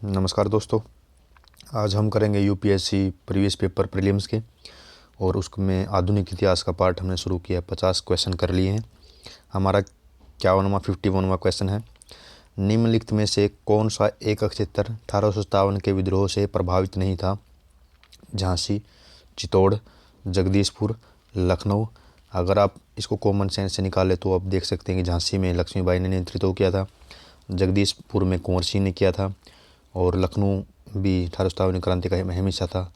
नमस्कार दोस्तों। आज हम करेंगे यूपीएससी प्रीवियस पेपर प्रीलिम्स के और उसमें आधुनिक इतिहास का पार्ट हमने शुरू किया। 50 क्वेश्चन कर लिए हैं। हमारा 51वां क्वेश्चन है, निम्नलिखित में से कौन सा एकक क्षेत्र 1857 के विद्रोह से प्रभावित नहीं था? झांसी, चित्तौड़, जगदीशपुर, लखनऊ। अगर आप इसको कॉमन सेंस से निकाले तो आप देख सकते हैं कि झांसी में लक्ष्मीबाई ने नेतृत्व किया था, जगदीशपुर में कुंवर सिंह ने किया था और लखनऊ भी 1857 क्रांति का अहम हिस्सा था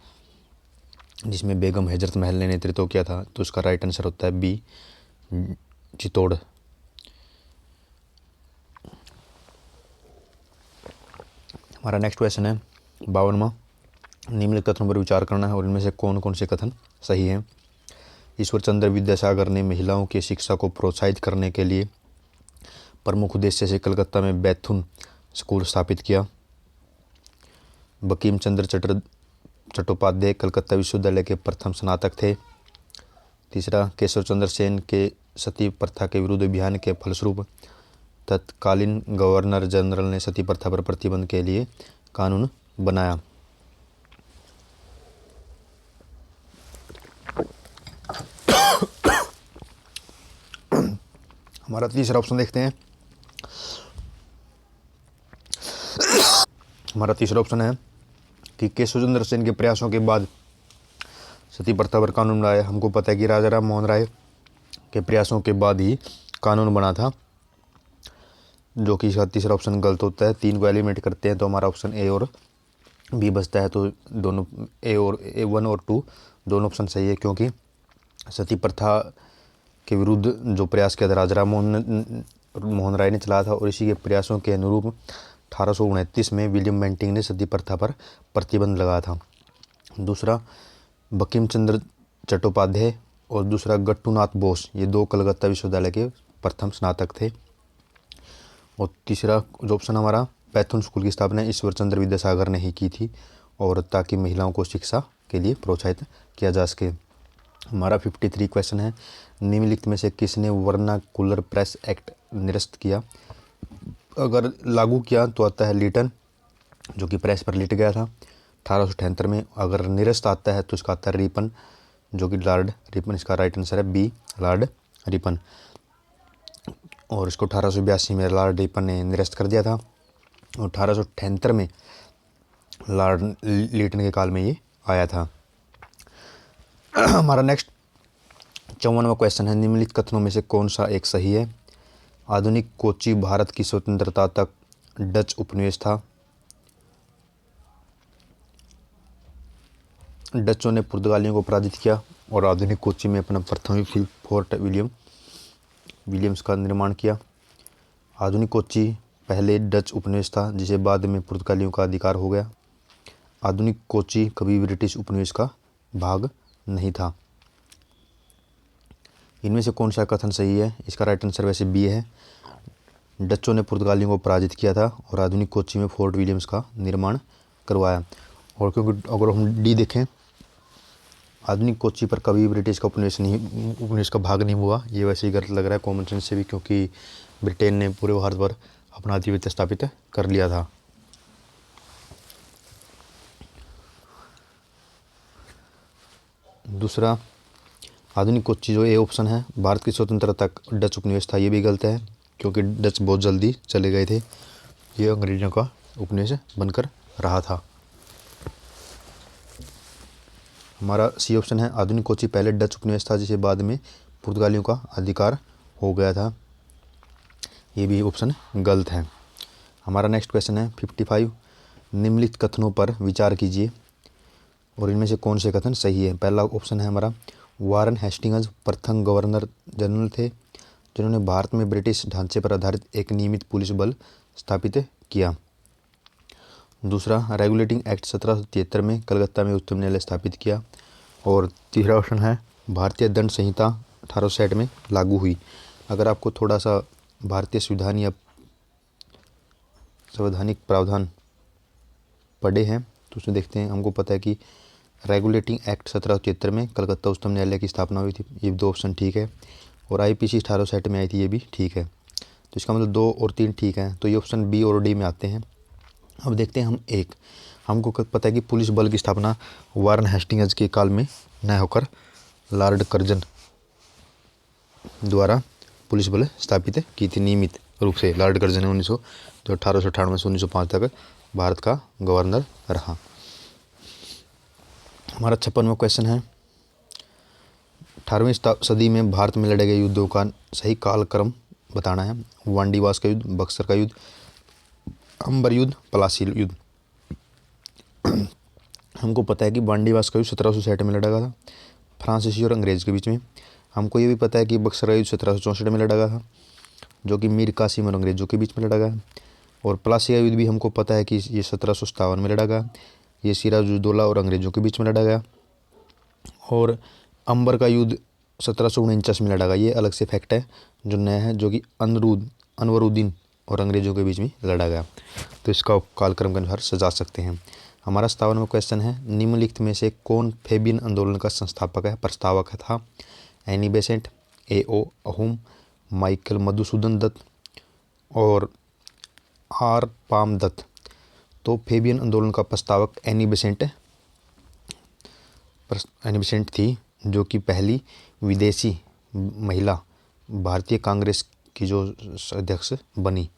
जिसमें बेगम हजरत महल ने नेतृत्व किया था। तो उसका राइट आंसर होता है बी, चित्तौड़। हमारा नेक्स्ट क्वेश्चन है 52वां, निम्नलिखित कथनों पर विचार करना है और इनमें से कौन कौन से कथन सही हैं। ईश्वर चंद्र विद्यासागर ने महिलाओं की शिक्षा को प्रोत्साहित करने के लिए प्रमुख उद्देश्य से कलकत्ता में बैथुन स्कूल स्थापित किया। बंकिम चंद्र चट्टोपाध्याय कलकत्ता विश्वविद्यालय के प्रथम स्नातक थे। तीसरा, केशव चंद्र सेन के सती प्रथा के विरुद्ध अभियान के फलस्वरूप तत्कालीन गवर्नर जनरल ने सती प्रथा पर प्रतिबंध के लिए कानून बनाया। हमारा तीसरा ऑप्शन देखते हैं। हमारा तीसरा ऑप्शन है कि केशव चंद्र सेन के प्रयासों के बाद सती प्रथा पर कानून बनाया। हमको पता है कि राजा राम मोहन राय के प्रयासों के बाद ही कानून बना था, जो कि इसका तीसरा ऑप्शन गलत होता है। 3 को एलिमिनेट करते हैं तो हमारा ऑप्शन ए और बी बचता है। तो दोनों A1 और 2 दोनों ऑप्शन सही है, क्योंकि सती प्रथा के विरुद्ध जो प्रयास किया था राजा राम मोहन राय ने चलाया था और इसी के प्रयासों के अनुरूप 1829 में विलियम बेंटिंग ने सती प्रथा पर प्रतिबंध लगाया था। दूसरा, बंकिम चंद्र चट्टोपाध्याय और दूसरा गट्टूनाथ बोस, ये 2 कलकत्ता विश्वविद्यालय के प्रथम स्नातक थे। और तीसरा जो ऑप्शन हमारा बैथुन स्कूल की स्थापना ईश्वर चंद्र विद्यासागर ने ही की थी और ताकि महिलाओं को शिक्षा के लिए प्रोत्साहित किया जा सके। हमारा 53 क्वेश्चन है, निम्नलिखित में से किसने वर्नाकुलर प्रेस एक्ट निरस्त किया? अगर लागू किया तो आता है लिटन, जो कि प्रेस पर लिट गया था 1878 में। अगर निरस्त आता है तो इसका आता है रिपन, जो कि लॉर्ड रिपन। इसका राइट आंसर है बी, लॉर्ड रिपन। और इसको 1882 में लॉर्ड रिपन ने निरस्त कर दिया था और 1878 में लॉर्ड लिटन के काल में ये आया था। हमारा नेक्स्ट 54वां क्वेश्चन है, निम्नलिखित कथनों में से कौन सा एक सही है? आधुनिक कोच्चि भारत की स्वतंत्रता तक डच उपनिवेश था। डचों ने पुर्तगालियों को पराजित किया और आधुनिक कोच्चि में अपना प्रथम फोर्ट विलियम्स का निर्माण किया। आधुनिक कोच्चि पहले डच उपनिवेश था जिसे बाद में पुर्तगालियों का अधिकार हो गया। आधुनिक कोच्चि कभी ब्रिटिश उपनिवेश का भाग नहीं था। इनमें से कौन सा कथन सही है? इसका राइट आंसर वैसे बी है, डचों ने पुर्तगालियों को पराजित किया था और आधुनिक कोच्चि में फोर्ट विलियम्स का निर्माण करवाया। और क्योंकि अगर हम डी देखें, आधुनिक कोच्चि पर कभी ब्रिटिश का उपनिवेश का भाग नहीं हुआ, ये वैसे ही गलत लग रहा है कॉमन सेंस से भी, क्योंकि ब्रिटेन ने पूरे भारत पर अपना आधिपत्य स्थापित कर लिया था। दूसरा, आधुनिक कोच्चि जो ए ऑप्शन है भारत की स्वतंत्रता तक डच उपनिवेश था, ये भी गलत है, क्योंकि डच बहुत जल्दी चले गए थे। ये अंग्रेजों का उपनिवेश बनकर रहा था। हमारा सी ऑप्शन है, आधुनिक कोच्चि पहले डच उपनिवेश था जिसे बाद में पुर्तगालियों का अधिकार हो गया था, ये भी ऑप्शन गलत है। हमारा नेक्स्ट क्वेश्चन है 55, निम्नलिखित कथनों पर विचार कीजिए और इनमें से कौन से कथन सही है? पहला ऑप्शन है हमारा, वारन हेस्टिंग्स प्रथम गवर्नर जनरल थे जिन्होंने भारत में ब्रिटिश ढांचे पर आधारित एक नियमित पुलिस बल स्थापित किया। दूसरा, रेगुलेटिंग एक्ट 1773 में कलकत्ता में उच्च न्यायालय स्थापित किया। और तीसरा ऑप्शन है, भारतीय दंड संहिता 1860 में लागू हुई। अगर आपको थोड़ा सा भारतीय संविधान या संवैधानिक प्रावधान पढ़े हैं तो उसमें देखते हैं, हमको पता है कि रेगुलेटिंग एक्ट 1773 में कलकत्ता उच्चतम न्यायालय की स्थापना हुई थी, ये 2 ऑप्शन ठीक है। और आईपीसी 1860 में आई थी, ये भी ठीक है। तो इसका मतलब 2 और 3 ठीक है, तो ये ऑप्शन बी और डी में आते हैं। अब देखते हैं हम एक, हमको पता है कि पुलिस बल की स्थापना वारन हेस्टिंग्स के काल में न होकर लॉर्ड कर्जन द्वारा पुलिस बल स्थापित की थी नियमित रूप से। लॉर्ड कर्जन ने 1898 से 1905 तक भारत का गवर्नर रहा। हमारा 56वां क्वेश्चन है, 18वीं सदी में भारत में लड़े गए युद्धों का सही कालक्रम बताना है। वांडीवास का युद्ध, बक्सर का युद्ध, अंबर युद्ध, पलासी युद्ध। हमको पता है कि वांडीवास का युद्ध 1760 में लड़ा गया था फ्रांसीसी और अंग्रेज के बीच में। हमको ये भी पता है कि बक्सर का युद्ध 1764 में लड़ा गया था, जो कि मीर कासिम और अंग्रेजों के बीच में लड़ा गया। और पलासी का युद्ध भी हमको पता है कि ये 1757 में लड़ा गया, ये सिराजुद्दौला और अंग्रेजों के बीच में लड़ा गया। और अंबर का युद्ध 1749 में लड़ा गया, ये अलग से फैक्ट है जो नया है, जो कि अनवरुद्दीन और अंग्रेजों के बीच में लड़ा गया। तो इसका कालक्रम के अनुसार सजा सकते हैं। हमारा 57वां क्वेश्चन है, निम्नलिखित में से कौन फेबियन आंदोलन का संस्थापक है, प्रस्तावक था? Annie Besant, A.O. Hume, Michael Madhusudan Dutt और R. पाम दत्त। तो फेबियन आंदोलन का प्रस्तावक एनी बेसेंट थी, जो कि पहली विदेशी महिला भारतीय कांग्रेस की जो अध्यक्ष बनी।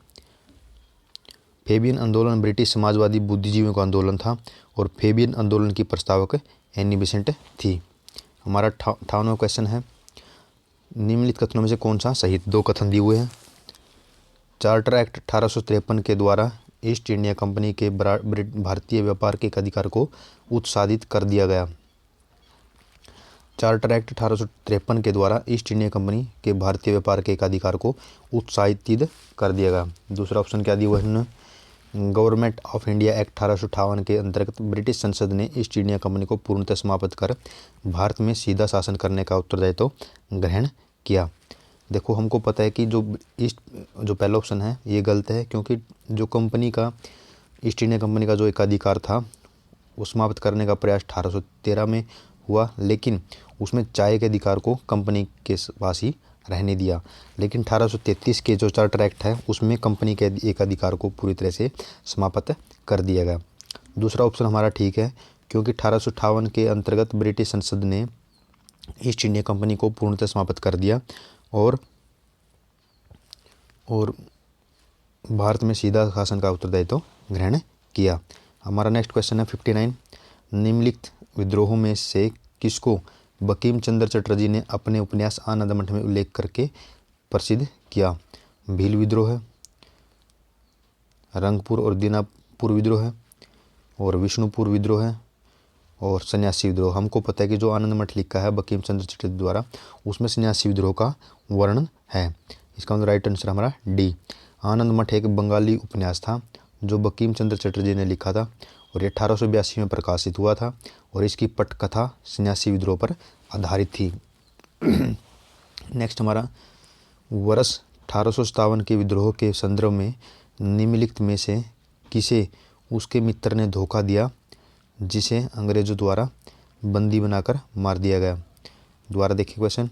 फेबियन आंदोलन ब्रिटिश समाजवादी बुद्धिजीवियों का आंदोलन था और फेबियन आंदोलन की प्रस्तावक एनी बेसेंट थी। हमारा 58वां क्वेश्चन है, निम्नलिखित कथनों में से कौन सा सही? दो कथन दिए हुए हैं। चार्टर एक्ट 1853 के द्वारा ईस्ट इंडिया कंपनी के भारतीय व्यापार के अधिकार को उत्साहित कर दिया गया। चार्टर एक्ट 1853 के द्वारा ईस्ट इंडिया कंपनी के भारतीय व्यापार के अधिकार को उत्साहित कर दिया गया। दूसरा ऑप्शन क्या दिया हुआ है? गवर्नमेंट ऑफ इंडिया एक्ट 1858 के अंतर्गत ब्रिटिश संसद ने ईस्ट इंडिया कंपनी को पूर्णतः समाप्त कर भारत में सीधा शासन करने का उत्तरदायित्व ग्रहण किया। देखो, हमको पता है कि जो पहला ऑप्शन है ये गलत है, क्योंकि जो कंपनी का ईस्ट इंडिया कंपनी का जो एक अधिकार था वो समाप्त करने का प्रयास 1813 में हुआ, लेकिन उसमें चाय के अधिकार को कंपनी के पास ही रहने दिया। लेकिन 1833 के जो चार्टर एक्ट है उसमें कंपनी के एक अधिकार को पूरी तरह से समाप्त कर दिया गया। दूसरा ऑप्शन हमारा ठीक है, क्योंकि 1858 के अंतर्गत ब्रिटिश संसद ने ईस्ट इंडिया कंपनी को पूर्णतः समाप्त कर दिया और भारत में सीधा शासन का उत्तरदायित्व ग्रहण किया। हमारा नेक्स्ट क्वेश्चन है 59, निम्नलिखित विद्रोहों में से किसको बंकिम चंद्र चटर्जी ने अपने उपन्यास आनंद मठ में उल्लेख करके प्रसिद्ध किया? भील विद्रोह है, रंगपुर और दीनापुर विद्रोह है, और विष्णुपुर विद्रोह है, और सन्यासी विद्रोह। हमको पता है कि जो आनंद मठ लिखा है बंकिम चंद्र चटर्जी द्वारा, उसमें सन्यासी विद्रोह का वर्णन है। इसका मतलब राइट आंसर हमारा डी। आनंद मठ एक बंगाली उपन्यास था जो बंकिम चंद्र चटर्जी ने लिखा था और ये 1882 में प्रकाशित हुआ था और इसकी पटकथा सन्यासी विद्रोह पर आधारित थी। नेक्स्ट हमारा वर्ष 1857 के विद्रोह के संदर्भ में निम्नलिखित में से किसे उसके मित्र ने धोखा दिया जिसे अंग्रेजों द्वारा बंदी बनाकर मार दिया गया? दोबारा देखिए क्वेश्चन,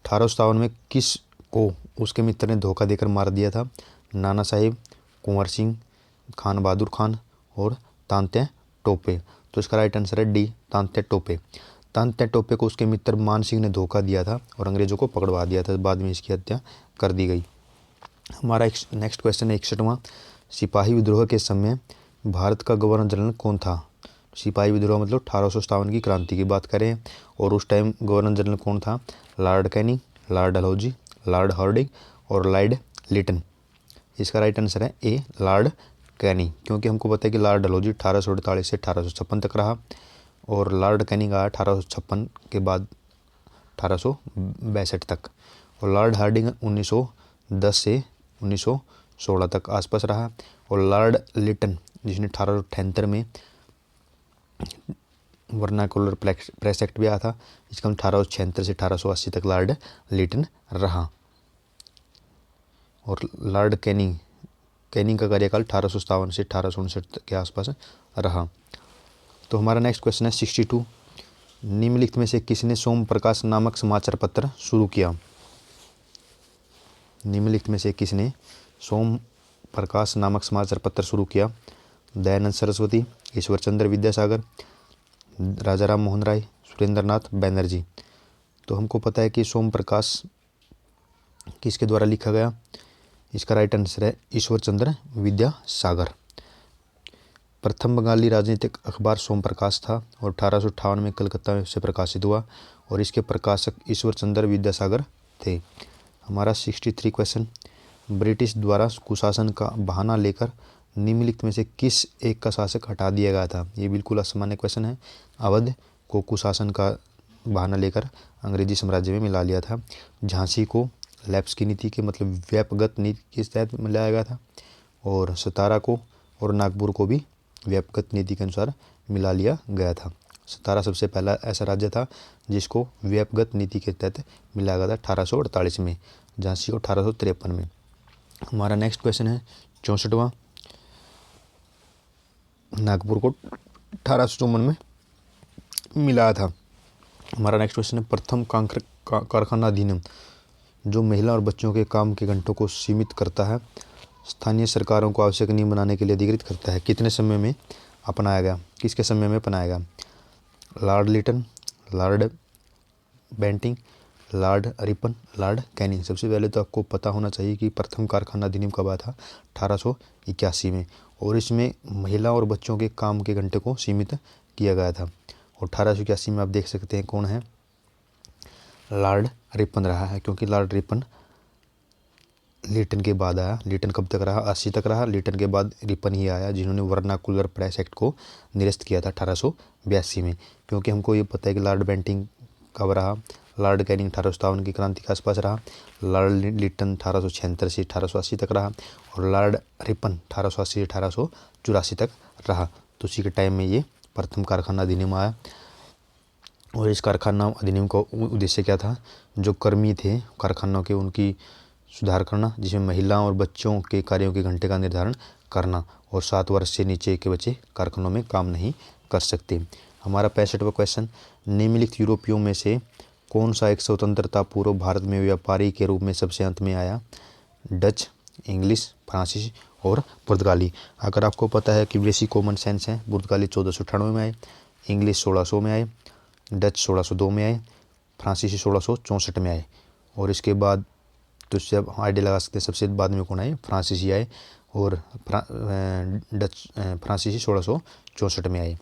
1857 में किस को उसके मित्र ने धोखा देकर मार दिया था? नाना साहिब, कुंवर सिंह, खान बहादुर खान और तांत्या टोपे। तो इसका राइट आंसर है डी, तांत्या टोपे। तांत्या टोपे को उसके मित्र मान सिंह ने धोखा दिया था और अंग्रेजों को पकड़वा दिया था, बाद में इसकी हत्या कर दी गई। हमारा नेक्स्ट क्वेश्चन है 61वां, सिपाही विद्रोह के समय भारत का गवर्नर जनरल कौन था? सिपाही विद्रोह मतलब 1857 की क्रांति की बात करें और उस टाइम गवर्नर जनरल कौन था? Lord Canning, Lord Dalhousie, Lord Hardinge और लॉर्ड लिटन। इसका राइट आंसर है ए, लॉर्ड कैनिंग, क्योंकि हमको पता है कि लॉर्ड डलहौजी 1848 से 1856 तक रहा और लॉर्ड कैनिंग आया 1856 के बाद 1862 तक, और लॉर्ड हार्डिंग 1910 से 1916 तक आसपास रहा, और लॉर्ड लिटन जिसने 1878 में वर्नाकुलर प्रेस एक्ट भी आया था, इसका 1876 से 1880 तक लॉर्ड लिटन रहा। और लॉर्ड कैनिंग का कार्यकाल 1857 से 1859 के आसपास रहा। तो हमारा नेक्स्ट क्वेश्चन है 62, निम्नलिखित में से किसने सोम प्रकाश नामक समाचार पत्र शुरू किया? निम्नलिखित में से किसने सोम प्रकाश नामक समाचार पत्र शुरू किया? दयानंद सरस्वती, ईश्वर चंद्र विद्यासागर, राजा राम मोहन राय, सुरेंद्रनाथ बैनर्जी। तो हमको पता है कि सोम प्रकाश किसके द्वारा लिखा गया, इसका राइट आंसर है ईश्वर चंद्र विद्यासागर। प्रथम बंगाली राजनीतिक अखबार सोम प्रकाश था और 1858 में कलकत्ता में से प्रकाशित हुआ और इसके प्रकाशक ईश्वर चंद्र विद्यासागर थे। हमारा 63 क्वेश्चन, ब्रिटिश द्वारा कुशासन का बहाना लेकर निम्नलिखित में से किस एक का शासक हटा दिया गया था। ये बिल्कुल असामान्य क्वेश्चन है। अवध को कुशासन का बहाना लेकर अंग्रेजी साम्राज्य में मिला लिया था। झांसी को लैप्स की नीति के मतलब व्यापगत नीति के तहत मिलाया गया था और सतारा को और नागपुर को भी व्यापगत नीति के अनुसार मिला लिया गया था। सतारा सबसे पहला ऐसा राज्य था जिसको व्यापगत नीति के तहत मिलाया गया था 1848 में, झांसी को 1853 में। हमारा नेक्स्ट क्वेश्चन है 64वां, नागपुर को 1854 में मिलाया था। हमारा नेक्स्ट क्वेश्चन है प्रथम कारखाना अधिनियम जो महिला और बच्चों के काम के घंटों को सीमित करता है, स्थानीय सरकारों को आवश्यक नियम बनाने के लिए अधिकृत करता है, कितने समय में अपनाया गया, किसके समय में अपनाया गया। Lord Lytton, Lord Bentinck, Lord Ripon, Lord Canning. सबसे पहले तो आपको पता होना चाहिए कि प्रथम कारखाना अधिनियम कब आया था, 1881 में, और इसमें महिला और बच्चों के काम के घंटे को सीमित किया गया था। और 1881 में आप देख सकते हैं कौन है, लॉर्ड रिपन रहा है, क्योंकि लॉर्ड रिपन लिटन के बाद आया। लिटन कब तक रहा, 80 तक रहा। लिटन के बाद रिपन ही आया जिन्होंने वर्नाकुलर प्रेस एक्ट को निरस्त किया था 1882 में। क्योंकि हमको ये पता है कि लॉर्ड बेंटिंग कब रहा, लॉर्ड कैनिंग 1857 की क्रांति के आसपास रहा, लॉर्ड लिटन 1876 से 1880 तक रहा और लॉर्ड रिपन 1880 से 1884 तक रहा। तो उसी के टाइम में ये प्रथम कारखाना अधिनियम आया। और इस कारखाना अधिनियम का उद्देश्य क्या था, जो कर्मी थे कारखानों के उनकी सुधार करना, जिसमें महिलाओं और बच्चों के कार्यों के घंटे का निर्धारण करना, और 7 वर्ष से नीचे के बच्चे कारखानों में काम नहीं कर सकते। हमारा 65वां क्वेश्चन, निम्नलिखित यूरोपियों में से कौन सा एक स्वतंत्रता पूर्व भारत में व्यापारी के रूप में सबसे अंत में आया, डच, इंग्लिश, फ्रांसीसी और पुर्तगाली। अगर आपको पता है कि बेसिक कॉमन सेंस है, पुर्तगाली 1498 में आए, इंग्लिश 1600 में आए, डच 1602 में आए, फ्रांसीसी 1664 में आए, और इसके बाद तो इससे आप आइडिया लगा सकते हैं सबसे बाद में कौन आए, फ्रांसीसी आए, और फ्रांसीसी 1664 में आए।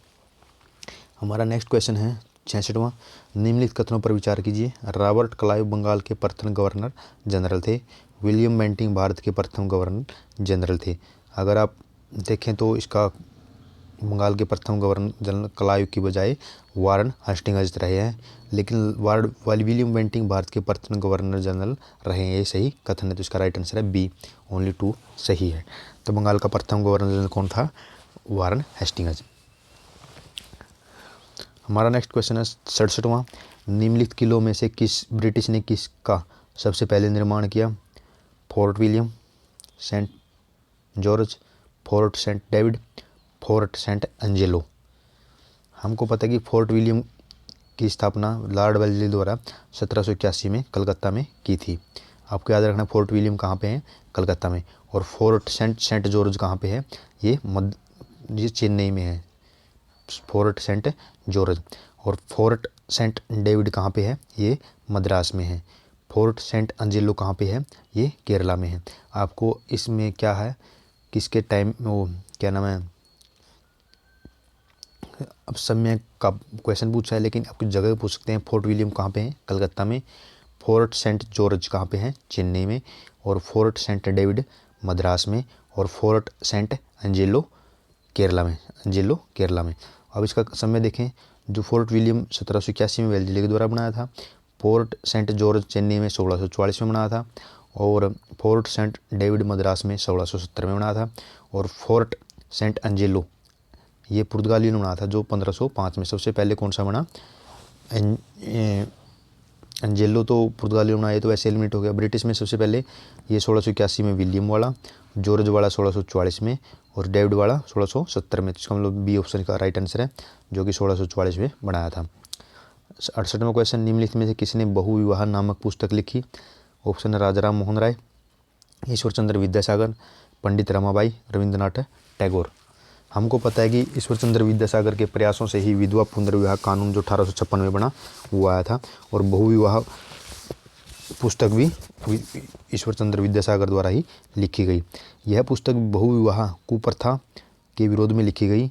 हमारा नेक्स्ट क्वेश्चन है 66वां, निम्नलिखित कथनों पर विचार कीजिए। रॉबर्ट क्लाइव बंगाल के प्रथम गवर्नर जनरल थे, विलियम बेंटिंग भारत के प्रथम गवर्नर जनरल थे। अगर आप देखें तो इसका बंगाल के प्रथम गवर्नर जनरल क्लाइव की बजाय वारन हेस्टिंग्स रहे हैं, लेकिन विलियम बेंटिंग भारत के प्रथम गवर्नर जनरल रहे हैं, ये सही कथन है। तो इसका राइट आंसर है बी, ओनली 2 सही है। तो बंगाल का प्रथम गवर्नर जनरल कौन था, वारन हेस्टिंग्स। हमारा नेक्स्ट क्वेश्चन है 67वां, निम्नलिखित किलों में से ब्रिटिश ने किसका सबसे पहले निर्माण किया, Fort William, Saint George, Fort Saint David, Fort Saint Angelo. हमको पता है कि फोर्ट विलियम की स्थापना लॉर्ड वेल्लेसली द्वारा 1781 में कलकत्ता में की थी। आपको याद रखना फोर्ट विलियम कहाँ पे है, कलकत्ता में, और फोर्ट सेंट जॉर्ज कहाँ पे है, ये चेन्नई में है, फोर्ट सेंट जॉर्ज। और फोर्ट सेंट डेविड कहाँ पे है, ये मद्रास में है। फोर्ट सेंट एंजेलो कहाँ पे है, ये केरला में है। आपको इसमें क्या है, किसके टाइम वो क्या नाम है, अब समय का क्वेश्चन पूछा है, लेकिन आपकी जगह पूछ सकते हैं। फोर्ट विलियम कहाँ पे है, कलकत्ता में, फोर्ट सेंट जॉर्ज कहाँ पे है, चेन्नई में, और फोर्ट सेंट डेविड मद्रास में, और फोर्ट सेंट एंजेलो केरला में। अब इसका समय देखें, जो फोर्ट विलियम 1781 में वेल्लेसली के द्वारा बनाया था, फोर्ट सेंट जॉर्ज चेन्नई में 1644 में बनाया था, और फोर्ट सेंट डेविड मद्रास में 1670 में बनाया था, और फोर्ट सेंट एंजेलो ये पुर्तगाली ने बनाया था जो 1505 में। सबसे पहले कौन सा बना, एंजेलो तो पुर्तगाली बनाया, तो ऐसे एलिमिनेट हो गया। ब्रिटिश में सबसे पहले ये 1681 में विलियम वाला, जॉर्ज वाला 1644 में, और डेविड वाला 1670 में। इसका मतलब बी ऑप्शन का राइट आंसर है, जो कि 1644 में बनाया था। 68वां क्वेश्चन, निम्नलिखित में से किसने बहुविवाह नामक पुस्तक लिखी। ऑप्शन है राजा राम मोहन राय, ईश्वर चंद्र विद्यासागर, पंडित रमाबाई, रविंद्रनाथ टैगोर। हमको पता है कि ईश्वरचंद्र विद्यासागर के प्रयासों से ही विधवा पुनर्विवाह कानून जो 1856 में बना वो आया था। और बहुविवाह पुस्तक भी ईश्वरचंद्र विद्यासागर द्वारा ही लिखी गई। यह पुस्तक बहुविवाह कुप्रथा के विरोध में लिखी गई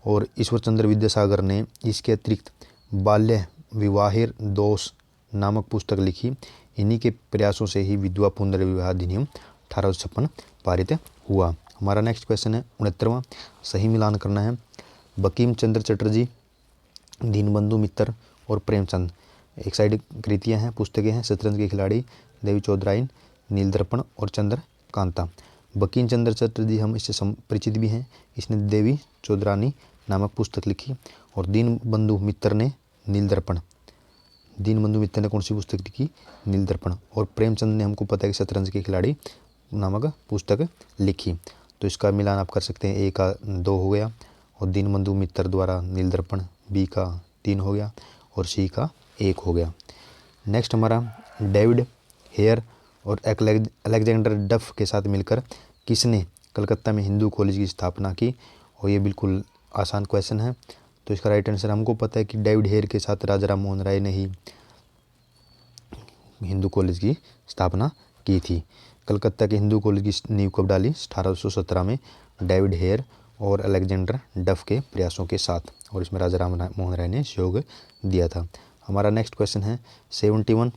और ईश्वरचंद्र विद्यासागर ने इसके अतिरिक्त बाल्य विवाहेर दोष नामक पुस्तक लिखी। इन्हीं के प्रयासों से ही विधवा पुनर्विवाह अधिनियम 1856 पारित हुआ। हमारा नेक्स्ट क्वेश्चन है 69वां, सही मिलान करना है। बंकिम चंद्र चटर्जी, दीनबंधु मित्र और प्रेमचंद एक साइड कृतियाँ हैं, पुस्तकें हैं। शतरंज के खिलाड़ी, देवी चौधराइन, नीलदर्पण और चंद्रकांता। बंकिम चंद्र चटर्जी हम इससे परिचित भी हैं, इसने देवी चौधरानी नामक पुस्तक लिखी। और दीनबंधु मित्र ने नीलदर्पण, दीनबंधु मित्र ने कौन सी पुस्तक लिखी? नीलदर्पण। और प्रेमचंद ने हमको पता है कि शतरंज के खिलाड़ी नामक पुस्तक लिखी। तो इसका मिलान आप कर सकते हैं, ए का 2 हो गया और दीनबंधु मित्र द्वारा नीलदर्पण, बी का 3 हो गया और सी का 1 हो गया। नेक्स्ट हमारा डेविड हेयर और अलेक्जेंडर डफ के साथ मिलकर किसने कलकत्ता में हिंदू कॉलेज की स्थापना की? और ये बिल्कुल आसान क्वेश्चन है। तो इसका राइट आंसर हमको पता है कि डेविड हेयर के साथ राजा राम मोहन राय ने ही हिंदू कॉलेज की स्थापना की थी। कलकत्ता के हिंदू कॉलेज की नींव कब डाली? 1817 में डेविड हेयर और अलेक्जेंडर डफ के प्रयासों के साथ, और इसमें राजा राम मोहन राय ने सहयोग दिया था। हमारा नेक्स्ट क्वेश्चन है 71,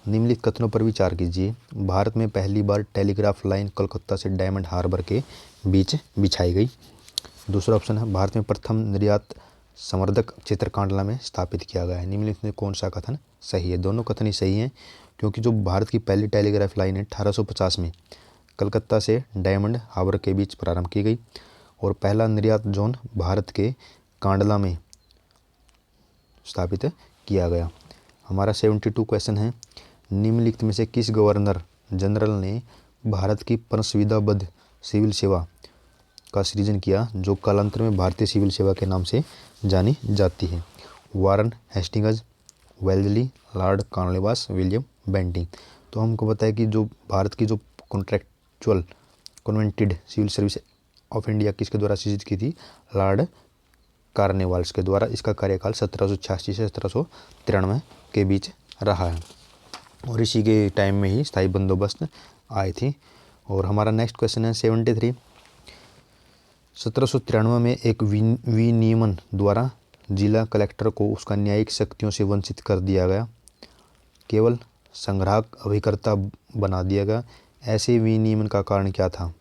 निम्नलिखित कथनों पर विचार कीजिए। भारत में पहली बार टेलीग्राफ लाइन कलकत्ता से डायमंड हार्बर के बीच बिछाई गई। दूसरा ऑप्शन है भारत में प्रथम निर्यात संवर्धक क्षेत्र कांडला में स्थापित किया गया है। निम्नलिखित में कौन सा कथन सही है? दोनों कथन ही सही हैं, क्योंकि जो भारत की पहली टेलीग्राफ लाइन है 1850 में कलकत्ता से डायमंड हार्बर के बीच प्रारंभ की गई और पहला निर्यात जोन भारत के कांडला में स्थापित किया गया। हमारा 72 क्वेश्चन है, निम्नलिखित में से किस गवर्नर जनरल ने भारत की परसुविधाबद्ध सिविल सेवा का सृजन किया, जो कालांतर में भारतीय सिविल सेवा के नाम से जानी जाती है? Warren Hastings, Wellesley, Lord Cornwallis, William Bentinck. तो हमको पता है कि जो भारत की जो contractual covenanted civil service of India किसके द्वारा सृजित की थी? लॉर्ड कॉर्नवालिस के द्वारा। इसका कार्यकाल 1786 से 1793 के बीच रहा है और इसी के टाइम में ही स्थायी बंदोबस्त आए थे। और हमारा नेक्स्ट क्वेश्चन है 73, 1793 में एक विनियमन द्वारा जिला कलेक्टर को उसका न्यायिक शक्तियों से वंचित कर दिया गया, केवल संग्राहक अभिकर्ता बना दिया गया। ऐसे विनियमन का कारण क्या था?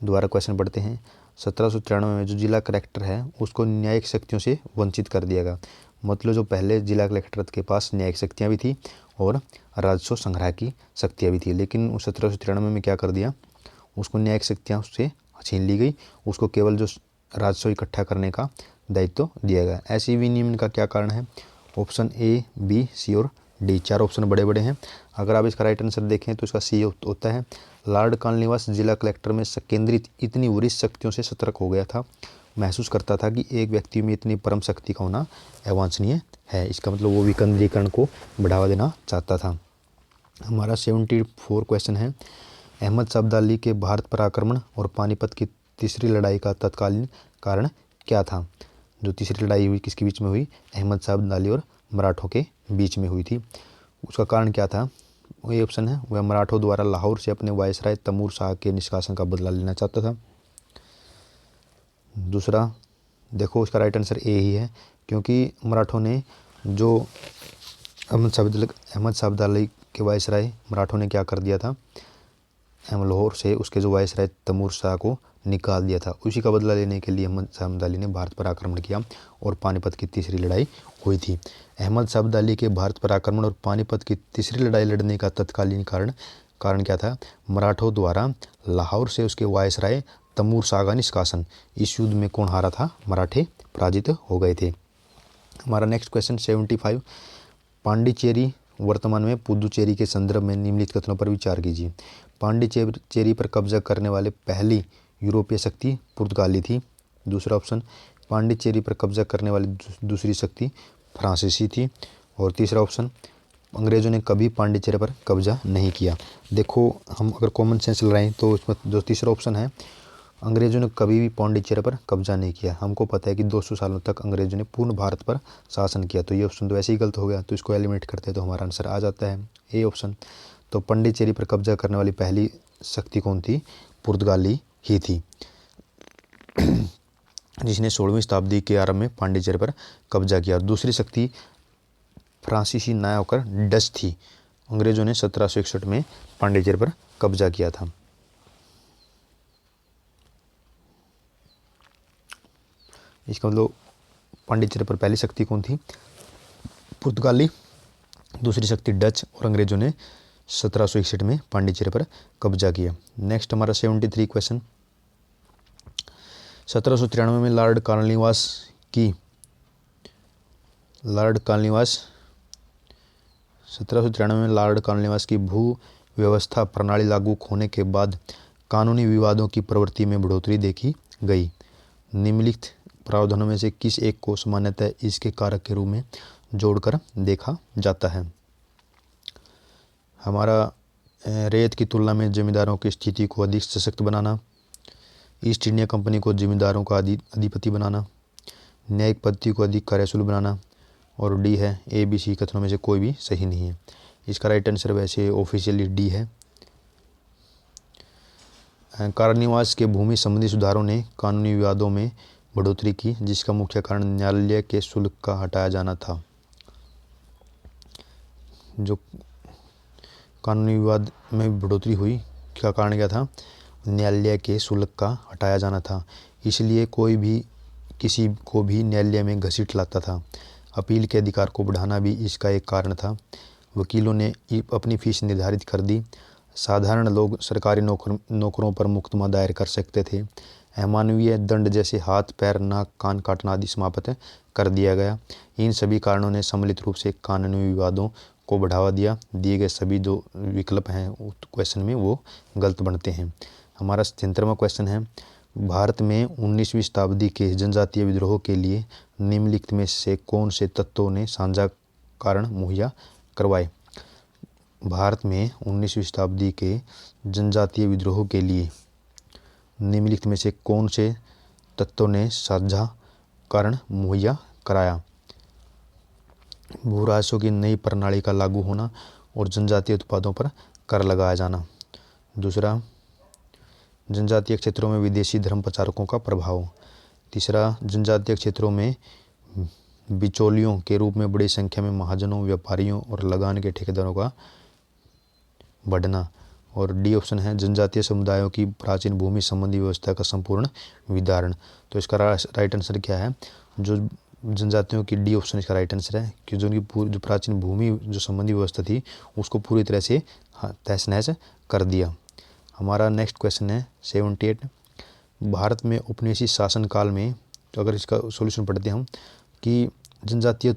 दोबारा क्वेश्चन पढ़ते हैं। 1793 में जो जिला कलेक्टर है उसको न्यायिक शक्तियों से वंचित कर दिया गया, मतलब जो पहले जिला कलेक्टर के पास न्यायिक शक्तियाँ भी थी और राजस्व संग्रह की शक्तियाँ भी थी, लेकिन 1793 में क्या कर दिया, उसको न्यायिक शक्तियाँ उससे छीन ली गई, उसको केवल जो राजस्व इकट्ठा करने का दायित्व दिया गया। ऐसे विनियमन का क्या कारण है? ऑप्शन ए, बी, सी और डी, 4 ऑप्शन बड़े बड़े हैं। अगर आप इसका राइट आंसर देखें तो इसका सी होता है। लॉर्ड कॉर्नवालिस जिला कलेक्टर में केंद्रित इतनी वरिष्ठ शक्तियों से सतर्क हो गया था, महसूस करता था कि एक व्यक्ति में इतनी परम शक्ति का होना अवांछनीय है। इसका मतलब वो विकेंद्रीकरण को बढ़ावा देना चाहता था। हमारा 74 क्वेश्चन है, अहमद शाह अब्दाली के भारत पर आक्रमण और पानीपत की तीसरी लड़ाई का तत्कालीन कारण क्या था? जो तीसरी लड़ाई हुई किसके बीच में हुई? अहमद शाह अब्दाली और मराठों के बीच में हुई थी। उसका कारण क्या था? वही ऑप्शन है, वह मराठों द्वारा लाहौर से अपने वायसराय तैमूर शाह के निष्कासन का बदला लेना चाहता था। दूसरा देखो, उसका राइट आंसर ए ही है, क्योंकि मराठों ने जो अहमद शाह अब्दाली के वायसराय मराठों ने क्या कर दिया था, लाहौर से उसके जो वायसराय तैमूर शाह को निकाल दिया था। उसी का बदला लेने के लिए अहमद शाह अब्दाली ने भारत पर आक्रमण किया और पानीपत की तीसरी लड़ाई हुई थी। अहमद शाह अब्दाली के भारत पर आक्रमण और पानीपत की तीसरी लड़ाई लड़ने का तत्कालीन कारण क्या था? मराठों द्वारा लाहौर से उसके वायसराय तैमूर शाह का निष्कासन। इस युद्ध में कौन हारा था? मराठे पराजित हो गए थे। हमारा नेक्स्ट क्वेश्चन 75, पांडिचेरी वर्तमान में पुदुचेरी के संदर्भ में निम्नलिखित कथनों पर विचार कीजिए। पांडिचेरी पर कब्जा करने वाले पहली यूरोपीय शक्ति पुर्तगाली थी। दूसरा ऑप्शन, पांडिचेरी पर कब्जा करने वाली दूसरी शक्ति फ्रांसीसी थी। और तीसरा ऑप्शन, अंग्रेजों ने कभी पांडिचेरी पर कब्जा नहीं किया। देखो, हम अगर कॉमन सेंस लगाएं तो इसमें जो तीसरा ऑप्शन है अंग्रेजों ने कभी भी पौंडीचेरी पर कब्जा नहीं किया। हमको पता है कि 200 सालों तक अंग्रेजों ने पूर्ण भारत पर शासन किया, तो ये ऑप्शन तो वैसे ही गलत हो गया, तो इसको एलिमिनेट करते हैं तो हमारा आंसर आ जाता है ए ऑप्शन। तो पौंडीचेरी पर कब्जा करने वाली पहली शक्ति कौन थी? पुर्तगाली ही थी, जिसने 16वीं शताब्दी के आरंभ में पांडिचेरी पर कब्जा किया। दूसरी शक्ति फ्रांसीसी ना होकर डच थी। अंग्रेजों ने 1761 में पांडिचेरी पर कब्जा किया था। इसका मतलब पांडिचेरी पर पहली शक्ति कौन थी? पुर्तगाली, दूसरी शक्ति डच, और अंग्रेजों ने 1761 में पांडिचेरी पर कब्जा किया। नेक्स्ट हमारा 73 क्वेश्चन। 1793 में लॉर्ड कॉर्नवालिस की भू व्यवस्था प्रणाली लागू होने के बाद कानूनी विवादों की प्रवृत्ति में बढ़ोतरी देखी गई। निम्नलिखित प्रावधानों में से किस एक को सामान्यतः इसके कारक के रूप में जोड़कर देखा जाता है? हमारा रेत की तुलना में जमींदारों की स्थिति को अधिक सशक्त बनाना, ईस्ट इंडिया कंपनी को जमींदारों का अधिपति बनाना, न्यायिक पद्धति को अधिक कार्यशूल बनाना, और डी है ए बी सी कथनों में से कोई भी सही नहीं है। इसका राइट आंसर वैसे ऑफिशियली डी है। कॉर्नवालिस के भूमि संबंधी सुधारों ने कानूनी विवादों में बढ़ोतरी की, जिसका मुख्य कारण न्यायालय के शुल्क का हटाया जाना था। जो कानूनी विवाद में बढ़ोतरी हुई, क्या कारण क्या था? न्यायालय के शुल्क का हटाया जाना था। इसलिए कोई भी किसी को भी न्यायालय में घसीट लाता था। अपील के अधिकार को बढ़ाना भी इसका एक कारण था। वकीलों ने अपनी फीस निर्धारित कर दी। साधारण लोग सरकारी नौकरों पर मुकदमा दायर कर सकते थे। अमानवीय दंड जैसे हाथ, पैर, नाक, कान काटना आदि समाप्त कर दिया गया। इन सभी कारणों ने सम्मिलित रूप से कानूनी विवादों को बढ़ावा दिया। दिए गए सभी जो विकल्प हैं क्वेश्चन में वो गलत बनते हैं। हमारा 77वां क्वेश्चन है, भारत में 19वीं शताब्दी के जनजातीय विद्रोह के लिए निम्नलिखित में से कौन से तत्वों ने साझा कारण मुहैया करवाए? भारत में 19वीं शताब्दी के जनजातीय विद्रोह के लिए निम्नलिखित में से कौन से तत्वों ने साझा कारण मुहैया कराया? भू राजस्व की नई प्रणाली का लागू होना और जनजातीय उत्पादों पर कर लगाया जाना। दूसरा, जनजातीय क्षेत्रों में विदेशी धर्म प्रचारकों का प्रभाव। तीसरा, जनजातीय क्षेत्रों में बिचौलियों के रूप में बड़ी संख्या में महाजनों, व्यापारियों और लगान के ठेकेदारों का बढ़ना। और डी ऑप्शन है, जनजातीय समुदायों की प्राचीन भूमि संबंधी व्यवस्था का संपूर्ण विदारण। तो इसका राइट आंसर क्या है? जो जनजातियों की डी ऑप्शन इसका राइट आंसर है, कि जो उनकी जो प्राचीन भूमि जो संबंधी व्यवस्था थी उसको पूरी तरह से तहस नहस कर दिया। हमारा नेक्स्ट क्वेश्चन है 78। भारत में उपनिवेशी शासन काल में, तो अगर इसका सॉल्यूशन पढ़ते हम, कि जनजातीय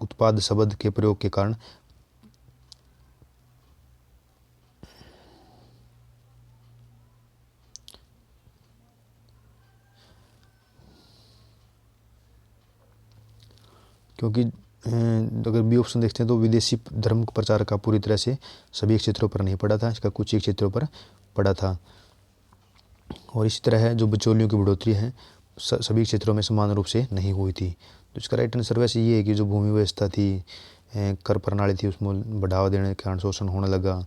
उत्पाद शब्द के प्रयोग के कारण क्योंकि अगर बी ऑप्शन देखते हैं तो विदेशी धर्म प्रचार का पूरी तरह से सभी क्षेत्रों पर नहीं पड़ा था, इसका कुछ ही क्षेत्रों पर पड़ा था। और इसी तरह है जो बिचौलियों की बढ़ोतरी है सभी क्षेत्रों में समान रूप से नहीं हुई थी। तो इसका राइट आंसर वैसे ये है कि जो भूमि व्यवस्था थी, कर प्रणाली थी, उसमें बढ़ावा देने के कारण शोषण होने लगा।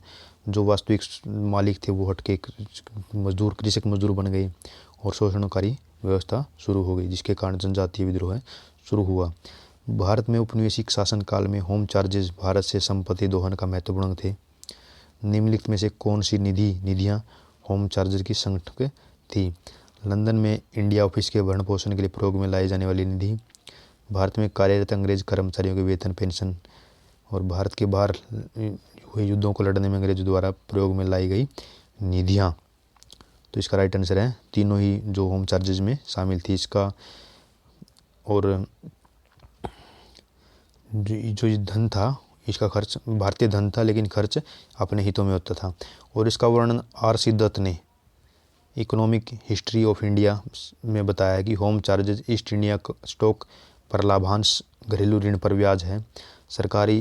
जो वास्तविक मालिक थे वो हट के मजदूर, कृषक मजदूर बन गए और शोषणकारी व्यवस्था शुरू हो गई, जिसके कारण जनजातीय विद्रोह शुरू हुआ। भारत में औपनिवेशिक शासन काल में होम चार्जेस भारत से संपत्ति दोहन का महत्वपूर्ण अंग थे। निम्नलिखित में से कौन सी निधियां होम चार्जेस की संगठक थी? लंदन में इंडिया ऑफिस के भरण पोषण के लिए प्रयोग में लाई जाने वाली निधि, भारत में कार्यरत अंग्रेज कर्मचारियों के वेतन पेंशन, और भारत के बाहर हुए युद्धों को लड़ने में अंग्रेजों द्वारा प्रयोग में लाई गई निधियां। तो इसका राइट आंसर है तीनों ही जो होम चार्जेज में शामिल थी। इसका और जो धन था, इसका खर्च भारतीय धन था, लेकिन खर्च अपने हितों में होता था। और इसका वर्णन R.C. दत्त ने इकोनॉमिक हिस्ट्री ऑफ इंडिया में बताया है कि home charges east India stock पर लाभांश, घरेलू ऋण पर ब्याज है। सरकारी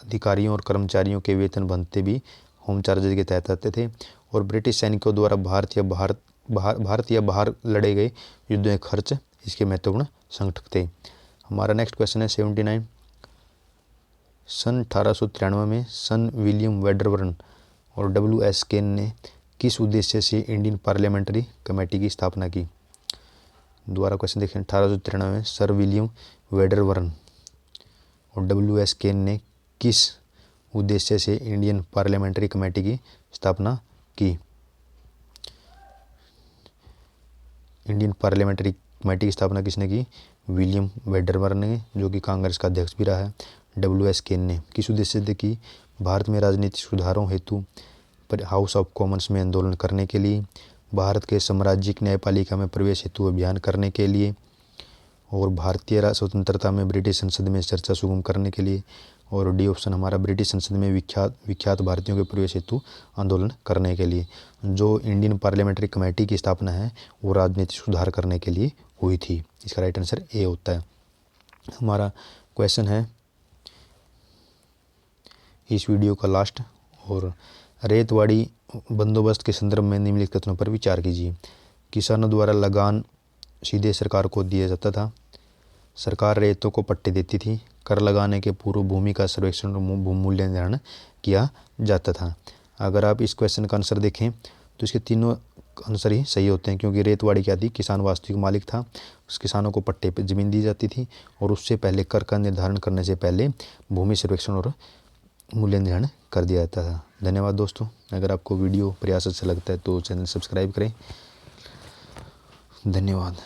अधिकारियों और कर्मचारियों के वेतन भत्ते भी होम चार्जेज के तहत आते थे। और ब्रिटिश सैनिकों द्वारा भारत या भारत या बाहर लड़े गए युद्धों के खर्च इसके महत्वपूर्ण संगठक थे। हमारा नेक्स्ट क्वेश्चन है 79। सन 1893 में सन विलियम वेडरबर्न और W.S. केन ने किस उद्देश्य से इंडियन पार्लियामेंट्री कमेटी की स्थापना की? दोबारा क्वेश्चन देखें। 1893 में सर विलियम वेडरबर्न और W.S. केन ने किस उद्देश्य से इंडियन पार्लियामेंट्री कमेटी की स्थापना की? इंडियन पार्लियामेंट्री कमेटी की स्थापना किसने की? विलियम वेडरबर्न ने, जो कि कांग्रेस का अध्यक्ष भी रहा है। W.S. केन ने किस उद्देश्य से की? भारत में राजनीतिक सुधारों हेतु हाउस ऑफ कॉमन्स में आंदोलन करने के लिए, भारत के साम्राज्यिक न्यायपालिका में प्रवेश हेतु अभियान करने के लिए, और भारतीय स्वतंत्रता में ब्रिटिश संसद में चर्चा सुगम करने के लिए, और डी ऑप्शन हमारा ब्रिटिश संसद में विख्यात भारतीयों के प्रवेश हेतु आंदोलन करने के लिए। जो इंडियन पार्लियामेंट्री कमेटी की स्थापना है वो राजनीतिक सुधार करने के लिए हुई थी। इसका राइट आंसर ए होता है। हमारा क्वेश्चन है इस वीडियो का लास्ट, और रेतवाड़ी बंदोबस्त के संदर्भ में निम्नलिखित कथनों पर विचार कीजिए। किसानों द्वारा लगान सीधे सरकार को दिया जाता था। सरकार रेतों को पट्टे देती थी। कर लगाने के पूर्व भूमि का सर्वेक्षण और भूमूल्य निर्धारण किया जाता था। अगर आप इस क्वेश्चन का आंसर देखें तो इसके तीनों आंसर ही सही होते हैं, क्योंकि रेतवाड़ी क्या थी? किसान वास्तविक मालिक था। उस किसानों को पट्टे पे ज़मीन दी जाती थी, और उससे पहले कर का निर्धारण करने से पहले भूमि सर्वेक्षण और मूल्य निर्धारण कर दिया जाता था। धन्यवाद दोस्तों। अगर आपको वीडियो प्रयास अच्छा लगता है तो चैनल सब्सक्राइब करें। धन्यवाद।